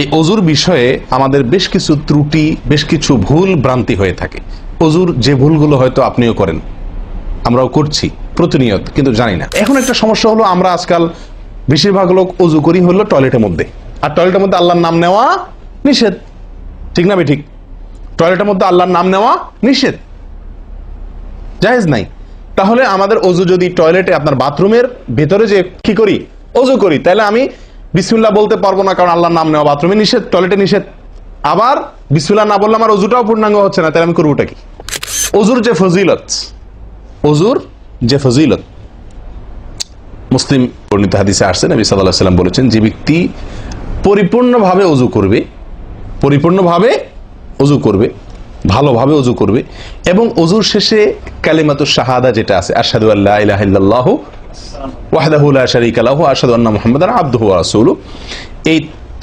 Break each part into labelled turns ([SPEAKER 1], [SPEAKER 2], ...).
[SPEAKER 1] এই অজুর বিষয়ে আমাদের বেশ কিছু ত্রুটি, বেশ কিছু ভুল ভ্রান্তি হয়ে থাকে। অজুর যে ভুলগুলো হয়তো আপনিও করেন, আমরাও করছি প্রতিনিয়ত, কিন্তু জানি না। এখন একটা সমস্যা হলো, আমরা আজকাল বেশিরভাগ লোক অজু করি হলো টয়লেটের মধ্যে, আর টয়লেটের মধ্যে আল্লাহর নাম নেওয়া নিষেধ, ঠিক না? ঠিক, টয়লেটের মধ্যে আল্লাহর নাম নেওয়া নিষেধ, জায়েজ নাই। তাহলে আমাদের অজু যদি টয়লেটে, আপনার বাথরুমের ভেতরে যে কি করি, অজু করি, তাহলে আমি বিসমিল্লাহ বলতে পারবো না, কারণ আল্লাহর নাম নেওয়া বাথরুমে নিষেধ, টয়লেটে নিষেধ। আবার বিসমিল্লাহ না বললে আমার অজুটাও পূর্ণাঙ্গ হচ্ছে না, তাহলে আমি করবোটা কি? অজুর যে ফজিলত, অজুর যে ফজিলত মুসলিম বর্ণিত হাদিসে আসছে, নবী সাল্লাল্লাহু আলাইহি ওয়াসাল্লাম বলেছেন, যে ব্যক্তি পরিপূর্ণভাবে অজু করবে, পরিপূর্ণভাবে অজু করবে, ভালোভাবে অজু করবে, এবং অজুর শেষে কালিমাতুশ শাহাদা যেটা আছে, আশহাদু আল্লা ইলাহা ইল্লাল্লাহু ওয়াহদাহু লা শারীকা লাহু ওয়া আশহাদু আন্না মুহাম্মাদান আবদুহু ওয়া রাসূলুহু, এই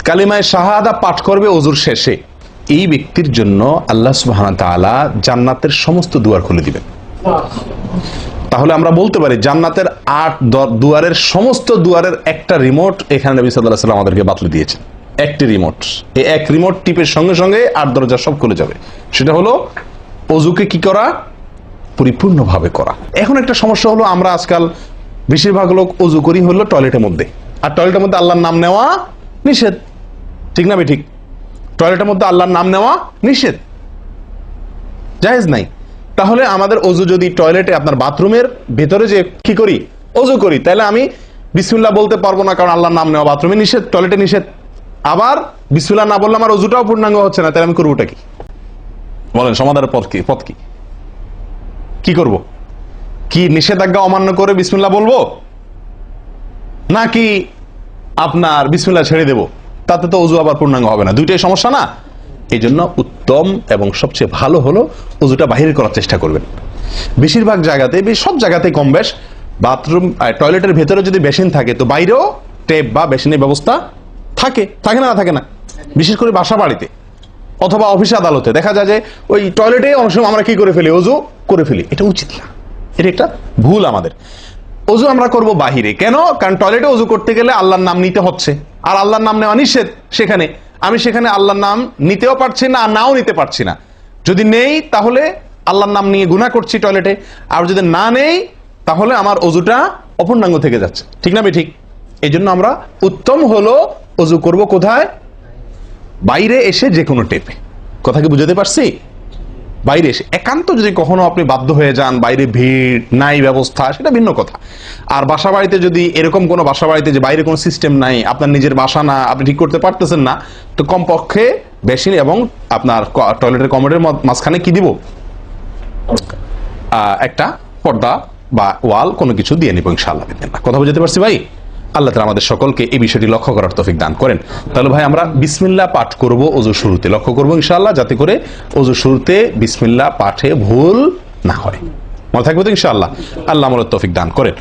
[SPEAKER 1] কালিমায়ে শাহাদা পাঠ করবে অজুর শেষে, এই ব্যক্তির জন্য আল্লাহ সুবহানাহু ওয়া তাআলা জান্নাতের সমস্ত দুয়ার খুলে দিবেন। তাহলে আমরা বলতে পারি জান্নাতের 8 দুয়ারের সমস্ত দুয়ারের একটা রিমোট এখানে নবী সাল্লাল্লাহু আলাইহি ওয়াসাল্লাম আমাদেরকে বাতলে দিয়েছেন। একটি রিমোট, এই এক রিমোট টিপের সঙ্গে সঙ্গে 8 দরজা সব খুলে যাবে। সেটা হলো অজুকে কি করা, পরিপূর্ণভাবে করা। এখন একটা সমস্যা হলো, আমরা আজকাল বেশিরভাগ লোক অজু করি হলো টয়লেটের মধ্যে, আর টয়লেটের মধ্যে আল্লাহর নাম নেওয়া নিষেধ, ঠিক না? ঠিক, টয়লেটের মধ্যে আল্লাহর নাম নেওয়া নিষেধ, জায়েজ নাই। তাহলে আমাদের অজু যদি টয়লেটে, আপনার বাথরুমের ভেতরে যে কি করি, অজু করি, তাহলে আমি বিসমিল্লাহ বলতে পারবো না, কারণ আল্লাহর নাম নেওয়া বাথরুমে নিষেধ, টয়লেটে নিষেধ। আবার বিসমিল্লাহ না বললে আমার অজুটাও পূর্ণাঙ্গ হচ্ছে না, তাহলে আমি করবোটা কি? বলেন, সমাধানের পথ কি? পথ কি? কি করব? কি নিষেধাজ্ঞা অমান্য করে বিসমিল্লাহ বলবো, নাকি আপনার বিসমিল্লাহ ছেড়ে দেব? তাতে তো অজু আবার পূর্ণাঙ্গ হবে না, দুইটাই সমস্যা না? এই জন্য উত্তম এবং সবচেয়ে ভালো হলো অজুটা বাহির করার চেষ্টা করবেন। বেশিরভাগ জায়গাতে, সব জায়গাতে কম বেশ, বাথরুম টয়লেটের ভেতরে যদি বেসিন থাকে, তো বাইরেও টেপ বা বেসিনের ব্যবস্থা থাকে, থাকে না? থাকে না? বিশেষ করে বাসা বাড়িতে অথবা অফিস আদালতে দেখা যায় যে ওই টয়লেটে অনেক সময় আমরা কি করে ফেলি, অজু করে ফেলি। এটা উচিত না, এটা একটা ভুল আমাদের। অজু আমরা করব বাহিরে। কেন? কারণ টয়লেটে অজু করতে গেলে আল্লাহর নাম নিতে হচ্ছে, আর আল্লাহর নাম নেওয়া নিষেধ। সেখানে আমি সেখানে আল্লাহর নাম নিতেও পারছি না, আর নাও নিতে পারছি না। যদি নেই তাহলে আল্লাহর নাম নিয়ে গুনাহ করছি টয়লেটে, আর যদি না নেই তাহলে আমার অজুটা অপূর্ণাঙ্গ থেকে যাচ্ছে, ঠিক না? ঠিক, এই জন্য আমরা উত্তম হলো অজু করব কোথায়? বাইরে এসে, যে কোনো টেপে। কথা কি বুঝাতে পারছি? বাইরে এসে, একান্ত যদি কখনো আপনি বাধ্য হয়ে যান, বাইরে ভিড় নাই, ব্যবস্থা, সেটা ভিন্ন কথা। আর বাসা বাড়িতে যদি এরকম কোনো বাসা বাড়িতে যে বাইরে কোনো সিস্টেম নাই, আপনার নিজের বাসা না, আপনি ঠিক করতে পারতেছেন না, তো কমপক্ষে বেসিন এবং আপনার টয়লেটের কমোডের মাঝখানে কি দিব, একটা পর্দা বা ওয়াল, কোনো কিছু দিয়ে নিব ইনশাআল্লাহ। কথা বুঝতে পারছি ভাই? আল্লাহ তাআলা আমাদের সকলকে এই বিষয়টি লক্ষ্য করার তৌফিক দান করেন। তাহলে ভাই, আমরা বিসমিল্লাহ পাঠ করব অজু শুরুতে, লক্ষ্য করব ইনশাআল্লাহ, যাতে করে অজু শুরুতে বিসমিল্লাহ পাঠে ভুল না হয়। মনে থাকবে তো ইনশাআল্লাহ? আল্লাহ আমাদের তৌফিক দান করেন।